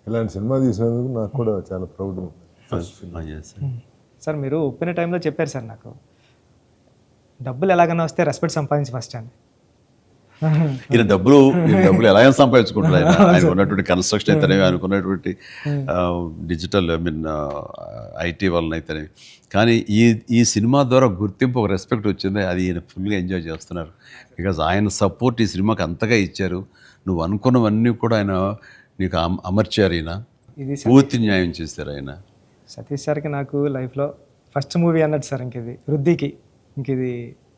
ఇలాంటి సినిమా తీసినందుకు నాకు కూడా చాలా ప్రౌడ్. సార్ మీరు ఒప్పిన టైంలో చెప్పారు సార్ నాకు, డబ్బులు ఎలాగైనా వస్తే రెస్పెక్ట్ సంపాదించి ఫస్ట్ అని. ఈయన డబ్బులు ఎలాగైనా సంపాదించుకుంటారు. ఆయన ఉన్నటువంటి కన్స్ట్రక్షన్ అయితేనేవి, అనుకున్నటువంటి డిజిటల్ ఐటీ వలన అయితేనేవి. కానీ ఈ సినిమా ద్వారా గుర్తింపు, ఒక రెస్పెక్ట్ వచ్చింది. అది ఈయన ఫుల్గా ఎంజాయ్ చేస్తున్నారు. బికాజ్ ఆయన సపోర్ట్ ఈ సినిమాకి అంతగా ఇచ్చారు. నువ్వు అనుకున్నవన్నీ కూడా ఆయన నీకు అమర్చారు. ఈయన ఇది పూర్తి న్యాయం చేశారు ఆయన. సతీష్ సార్కి నాకు లైఫ్లో ఫస్ట్ మూవీ అన్నట్టు సార్. ఇది వృద్ధికి ఇది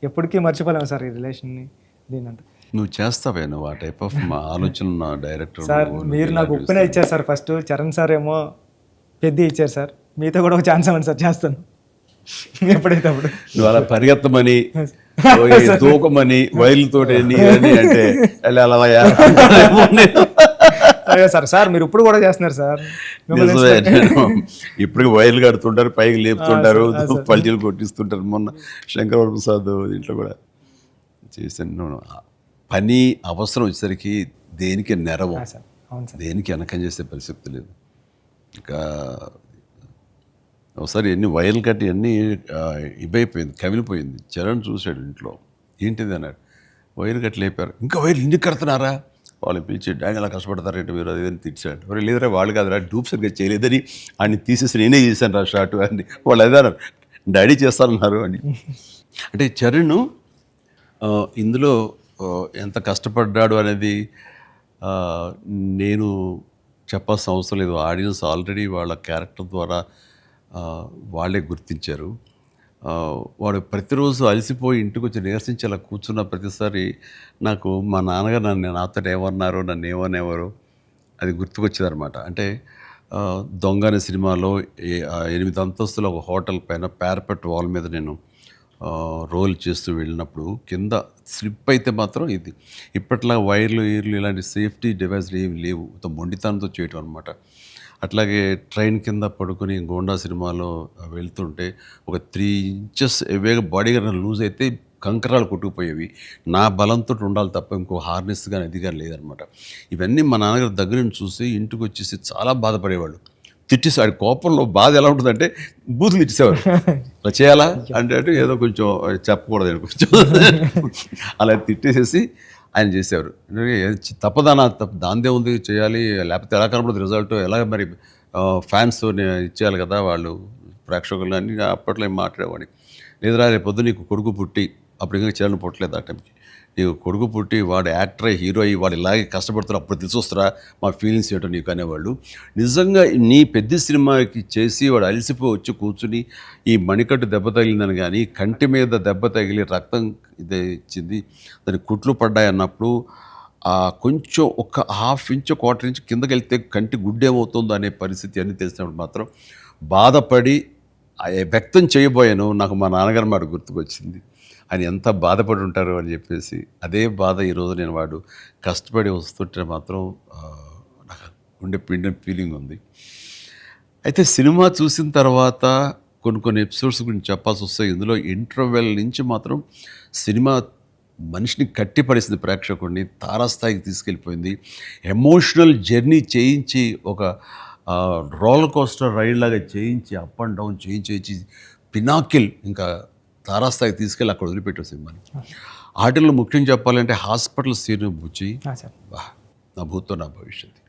ఎప్పటికీ మర్చిపోలేము సార్, ఈ రిలేషన్ని దీని. నువ్వు చేస్తావే, నువ్వు ఆ టైప్ ఆఫ్ మా డైరెక్టర్ సార్. మీరు నాకు ఉప్పిన ఇచ్చారు సార్ ఫస్ట్, చరణ్ సార్ ఏమో పెద్ద ఇచ్చారు సార్. మీతో కూడా ఒక ఛాన్స్ అవ్వండి సార్, చేస్తాను ఎప్పుడైతే అప్పుడు. నువ్వు అలా పరిగెత్తమని, దూకమని, వైర్లతో అంటే అయ్యో సార్, సార్ మీరు ఇప్పుడు కూడా చేస్తున్నారు సార్. ఇప్పటికి వైర్లు కడుతుంటారు, పైకి లేపుతుంటారు, పల్టీలు కొట్టిస్తుంటారు. మొన్న శంకర ప్రసాద్ దీంట్లో కూడా చేశాను. పని అవసరం వచ్చేసరికి దేనికి నెరవం, దేనికి వెనకం చేసే పరిస్థితి లేదు. ఇంకా ఒకసారి ఎన్ని వైర్లు కట్టి అన్నీ ఇవైపోయింది, కమిలిపోయింది. చరణ్ చూశాడు ఇంట్లో, ఏంటిది అన్నాడు. వైర్లు కట్టి లేపారు. ఇంకా వైర్లు ఇంటికి కడుతున్నారా? వాళ్ళు పిలిచి డాంగ్ ఎలా కష్టపడతారంటే మీరు అది అని తిట్టాడు. మరి లేదరా వాళ్ళు కాదురా, డూప్ సరిగ్గా చేయలేదని ఆయన తీసేసి నేనే చేశాను రా షార్ట్ అని. వాళ్ళు అదే అన్నారు, డాడీ చేస్తారన్నారు అని. అంటే చరణ్ ఇందులో ఎంత కష్టపడ్డాడు అనేది నేను చెప్పాల్సిన అవసరం లేదు. ఆడియన్స్ ఆల్రెడీ వాళ్ళ క్యారెక్టర్ ద్వారా వాళ్ళే గుర్తించారు. వాడు ప్రతిరోజు అలసిపోయి ఇంటికి వచ్చి నీరసించి అలా కూర్చున్న ప్రతిసారి నాకు మా నాన్నగారు నాతో ఏమన్నారో, నన్ను ఏమనేవారు అది గుర్తుకొచ్చేదనమాట. అంటే దొంగ అనే సినిమాలో 8 అంతస్తుల ఒక హోటల్ పైన పారపెట్ వాల్ మీద నేను రోల్ చేస్తూ వెళ్ళినప్పుడు కింద స్లిప్ అయితే మాత్రం ఇది ఇప్పట్లా వైర్లు ఇలాంటి సేఫ్టీ డివైస్లు ఏమి లేవు. మొండితనంతో చేయటం అనమాట. అట్లాగే ట్రైన్ కింద పడుకొని గోండా సినిమాలో వెళ్తుంటే ఒక 3 ఇంచెస్ ఎవేగా బాడీగా లూజ్ అయితే కంకరాలు కొట్టుకుపోయేవి. నా బలంతో ఉండాలి తప్ప ఇంకో హార్నెస్ కానీ అది కానీ లేదనమాట. ఇవన్నీ మా నాన్నగారి దగ్గర నుంచి చూసి ఇంటికి వచ్చేసి చాలా బాధపడేవాళ్ళు. తిట్టేసాడు. కోపంలో బాధ ఎలా ఉంటుందంటే బూతులు ఇచ్చేసేవారు. అలా చేయాలా అంటే ఏదో కొంచెం చెప్పకూడదు కొంచెం అలా తిట్టేసేసి ఆయన చేసేవారు. తప్పదానా దాందే ఉంది చేయాలి, లేకపోతే ఎలా కనపడదు రిజల్ట్, ఎలాగ మరి ఫ్యాన్స్ ఇచ్చేయాలి కదా వాళ్ళు ప్రేక్షకులు అని అప్పట్లో మాట్లాడేవాడిని. లేదురా రేపు పొద్దు నీకు కొడుకు పుట్టి, అప్పుడు ఇంకా చేయాలని పుట్టలేదు ఆ టైంకి, నీకు కొడుకు పుట్టి వాడు యాక్టర్ అయ్యి హీరో అయ్యి వాడు ఇలాగే కష్టపడుతున్నారు, అప్పుడు తెలిసి వస్తారా మా ఫీలింగ్స్ ఏంటో నీకు అనేవాళ్ళు. నిజంగా నీ పెద్ద సినిమాకి చేసి వాడు అలసిపోయి వచ్చి కూర్చుని ఈ మణికట్టు దెబ్బ తగిలిందని కానీ, కంటి మీద దెబ్బ తగిలి రక్తం ఇదే ఇచ్చింది, దాని కుట్లు పడ్డాయి అన్నప్పుడు కొంచెం ఒక 1/2 ఇంచ్ 1/4 ఇంచ్ కిందకి వెళ్తే కంటి గుడ్డేమవుతుందో అనే పరిస్థితి అన్నీ తెలిసినప్పుడు మాత్రం బాధపడి వ్యక్తం చేయబోయాను. నాకు మా నాన్నగారు మాట గుర్తుకొచ్చింది. ఆయన ఎంత బాధపడి ఉంటారు అని చెప్పేసి, అదే బాధ ఈరోజు నేను వాడు కష్టపడి వస్తుంటే మాత్రం నాకు ఉండే ఫీలింగ్ ఉంది. అయితే సినిమా చూసిన తర్వాత కొన్ని ఎపిసోడ్స్ గురించి చెప్పాల్సి వస్తాయి. ఇందులో ఇంటర్వెల్ నుంచి మాత్రం సినిమా మనిషిని కట్టిపడేసింది, ప్రేక్షకుడిని తారాస్థాయికి తీసుకెళ్ళిపోయింది. ఎమోషనల్ జర్నీ చేయించి ఒక రోలర్ కోస్టర్ రైడ్ లాగా చేయించి అప్ అండ్ డౌన్ చేయించి పినాకిల్ ఇంకా తారాస్థాయికి తీసుకెళ్ళి అక్కడ వదిలిపెట్టారు సినిమాని. వాటిల్లో ముఖ్యంగా చెప్పాలంటే హాస్పిటల్ సీన్ బుచ్చి, నా భూతో నా భవిష్యత్తు.